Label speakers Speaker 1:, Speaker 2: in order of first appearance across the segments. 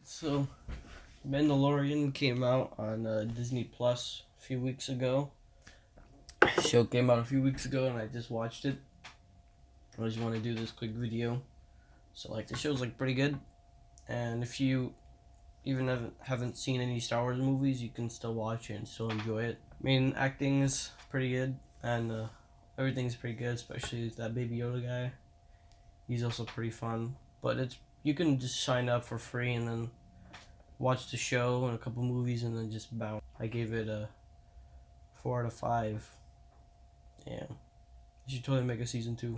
Speaker 1: So, Mandalorian came out on Disney Plus a few weeks ago. The show came out a few weeks ago, and I just watched it. I just want to do this quick video. So, the show's pretty good, and if you even haven't seen any Star Wars movies, you can still watch it and still enjoy it. I mean, acting is pretty good, and everything's pretty good, especially that Baby Yoda guy. He's also pretty fun, but you can just sign up for free and then watch the show and a couple movies and then just bounce. I gave it a 4 out of 5. Yeah. You should totally make a season 2.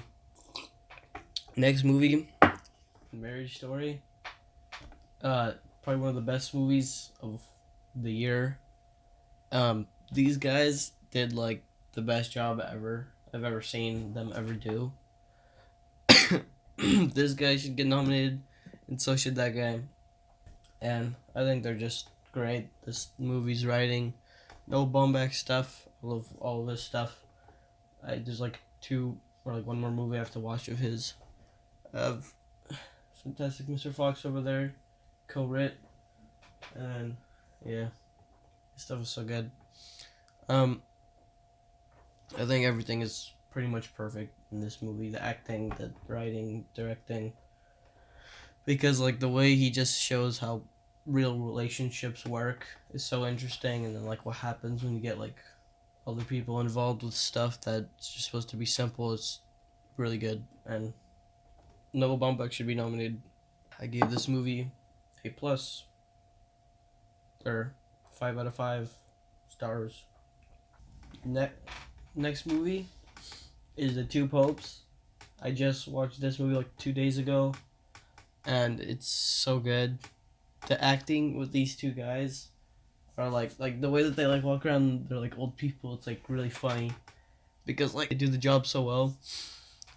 Speaker 1: Next movie, Marriage Story. Probably one of the best movies of the year. These guys did the best job I've ever seen them ever do. This guy should get nominated, and so should that guy. And I think they're just great. This movie's writing, no bombast stuff. I love all of his stuff. There's one more movie I have to watch of his. Fantastic Mr. Fox over there, co-writ, and yeah, his stuff is so good. I think everything is pretty much perfect in this movie. The acting, the writing, directing. Because the way he just shows how real relationships work is so interesting, and then what happens when you get other people involved with stuff that's just supposed to be simple. It's really good, and Noah Baumbach should be nominated. I gave this movie A plus, or 5 out of 5 stars. Next movie is The Two Popes. I just watched this movie 2 days ago, and it's so good. The acting with these two guys are like the way that they walk around, they're old people. It's really funny because they do the job so well,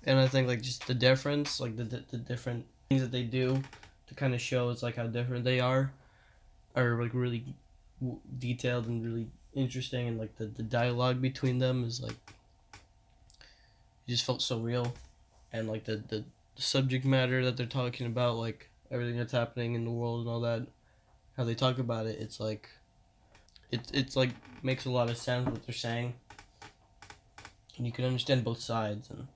Speaker 1: and I think just the difference, the different things that they do to kind of show it's how different they are really detailed and really interesting, and the dialogue between them is it just felt so real, and the subject matter that they're talking about, everything that's happening in the world and all that, how they talk about it, it's it's makes a lot of sense what they're saying, and you can understand both sides, and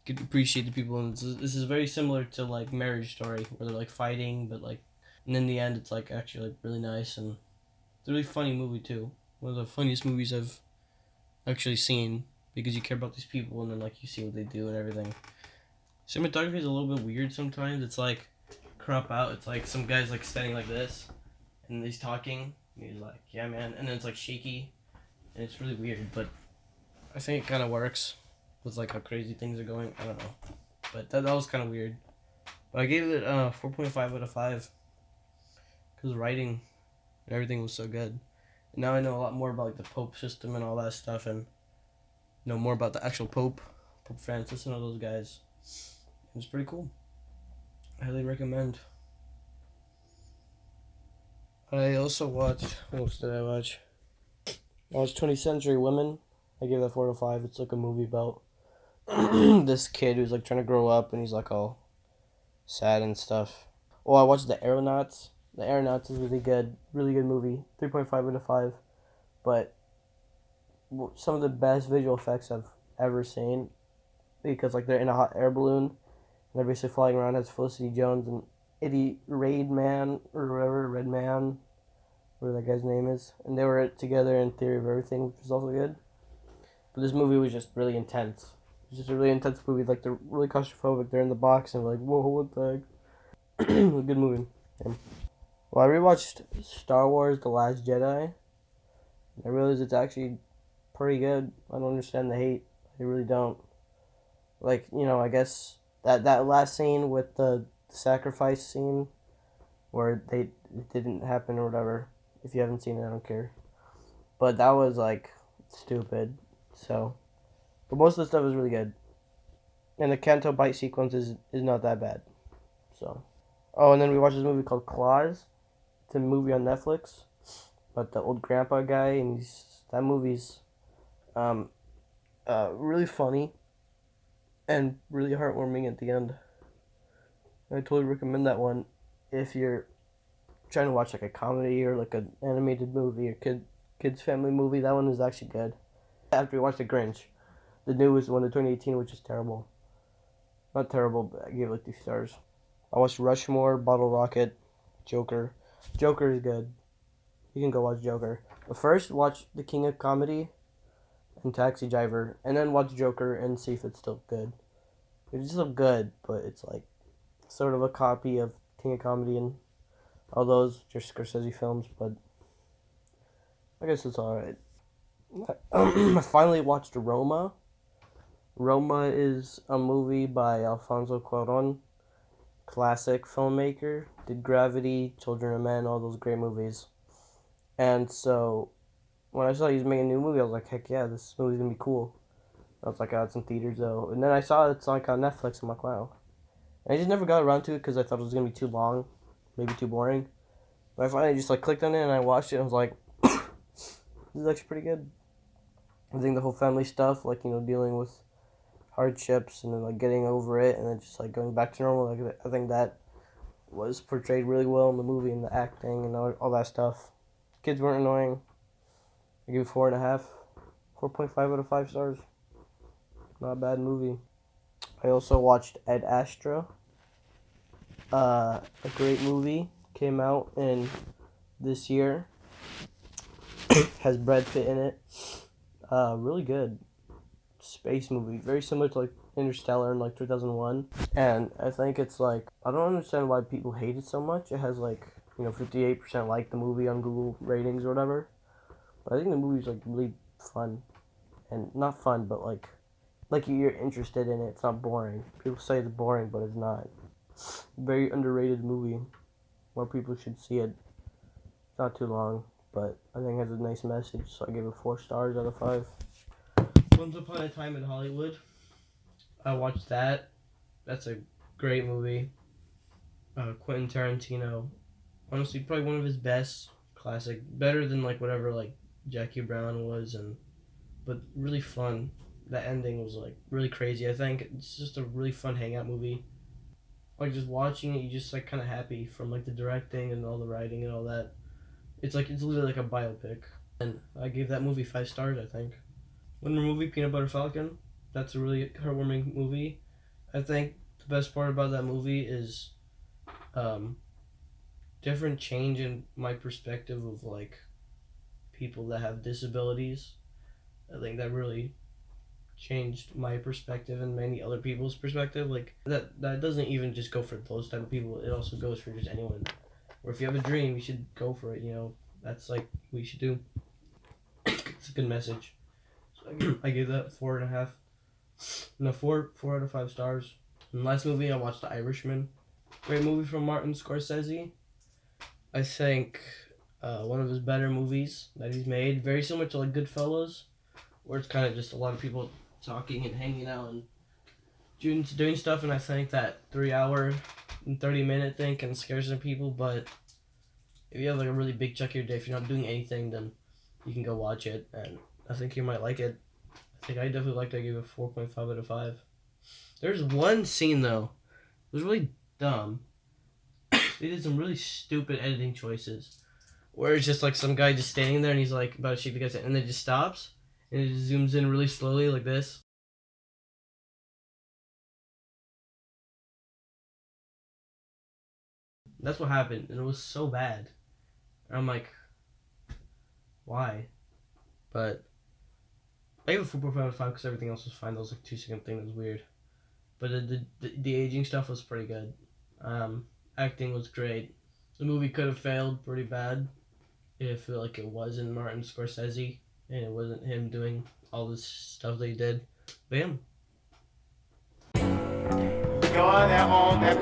Speaker 1: you can appreciate the people. And this is very similar to Marriage Story, where they're fighting, but and in the end it's actually really nice, and it's a really funny movie too. One of the funniest movies I've actually seen, because you care about these people, and then you see what they do and everything. Cinematography is a little bit weird sometimes. It's crop out. It's some guy's standing like this, and he's talking. And he's yeah, man, and then it's shaky, and it's really weird. But I think it kind of works with how crazy things are going. I don't know, but that was kind of weird. But I gave it 4.5 out of 5 because the writing and everything was so good. And now I know a lot more about the Pope system and all that stuff, and know more about the actual Pope Francis, and all those guys. It was pretty cool. I highly recommend. I also watched. What else did I watch? I watched 20th Century Women. I gave that 4 out of 5. It's a movie about this kid who's trying to grow up, and he's all sad and stuff. Oh, I watched the Aeronauts. The Aeronauts is really good movie. 3.5 out of 5. But some of the best visual effects I've ever seen, because they're in a hot air balloon, and they're basically flying around as Felicity Jones and Eddie Redman, or whatever, Redman, whatever that guy's name is, and they were together in Theory of Everything, which was also good. But this movie was just really intense. It's just a really intense movie. They're really claustrophobic. They're in the box and whoa, what the heck? It was a good movie. Yeah. Well, I rewatched Star Wars: The Last Jedi. I realized it's actually pretty good. I don't understand the hate. I really don't. I guess that last scene with the sacrifice scene, where it didn't happen or whatever. If you haven't seen it, I don't care. But that was stupid. So, but most of the stuff is really good, and the Canto Bite sequence is not that bad. So, oh, and then we watched this movie called Claws. It's a movie on Netflix, but the old grandpa guy, and that movie's really funny and really heartwarming at the end. I totally recommend that one if you're trying to watch like a comedy or like an animated movie or kids family movie, that one is actually good. After we watched The Grinch, the newest one, the 2018, which is terrible. Not terrible, but I gave it like 2 stars. I watched Rushmore, Bottle Rocket, Joker. Joker is good. You can go watch Joker. But first, watch The King of Comedy and Taxi Driver, and then watch Joker and see if it's still good. It's still good, but it's like sort of a copy of King of Comedy and all those just Scorsese films, but I guess it's alright. I finally watched Roma. Roma is a movie by Alfonso Cuarón, classic filmmaker. Did Gravity, Children of Men, all those great movies. And so when I saw he was making a new movie, I was like, heck yeah, this movie's gonna be cool. I was like, oh, it's in theaters though. And then I saw it's like on Netflix. I'm like, wow. And I just never got around to it because I thought it was gonna be too long, maybe too boring. But I finally just like clicked on it and I watched it and I was like, this is actually pretty good. I think the whole family stuff, like, you know, dealing with hardships and then like getting over it and then just like going back to normal, like I think that was portrayed really well in the movie and the acting and all that stuff. Kids weren't annoying. I give it 4.5, 4.5 out of 5 stars. Not a bad movie. I also watched Ed Astra. A great movie. Came out in this year. Has Brad Pitt in it. Really good. Space movie. Very similar to like Interstellar in like 2001. And I think it's like, I don't understand why people hate it so much. It has like, you know, 58% like the movie on Google ratings or whatever. But I think the movie's like really fun. And not fun, but like you're interested in it. It's not boring. People say it's boring, but it's not. Very underrated movie. More people should see it. It's not too long, but I think it has a nice message, so I give it 4 stars out of 5. Once Upon a Time in Hollywood. I watched that. That's a great movie. Quentin Tarantino. Honestly, probably one of his best. Classic. Better than like whatever like Jackie Brown was, but really fun. That ending was like really crazy. I think it's just a really fun hangout movie. Like just watching it, you just like kind of happy from like the directing and all the writing and all that. It's literally like a biopic. And I gave that movie 5 stars, I think. One more movie, Peanut Butter Falcon. That's a really heartwarming movie. I think the best part about that movie is different change in my perspective of like people that have disabilities. I think that really changed my perspective and many other people's perspective. Like that doesn't even just go for those type of people. It also goes for just anyone. Or if you have a dream, you should go for it. You know, that's like what you should do. It's a good message. So I gave that 4.5. No, 4 out of 5 stars. And last movie I watched, The Irishmen. Great movie from Martin Scorsese. I think one of his better movies that he's made. Very similar to like Goodfellas, where it's kind of just a lot of people talking and hanging out and doing stuff, and I think that 3-hour and 30-minute thing can scare some people, but if you have like a really big chunk of your day, if you're not doing anything, then you can go watch it, and I think you might like it. I think I definitely liked it. I gave it 4.5 out of 5. There's one scene though, it was really dumb. They did some really stupid editing choices, where it's just like some guy just standing there and he's like about to shake the guy's hand, and then it just stops, and it just zooms in really slowly like this. That's what happened, and it was so bad. And I'm like, why? But I gave it 4.5 out of 5 because everything else was fine. That was like 2-second thing that was weird. But the aging stuff was pretty good. Acting was great. The movie could have failed pretty bad if like it wasn't Martin Scorsese and it wasn't him doing all this stuff that he did. Bam. You're the only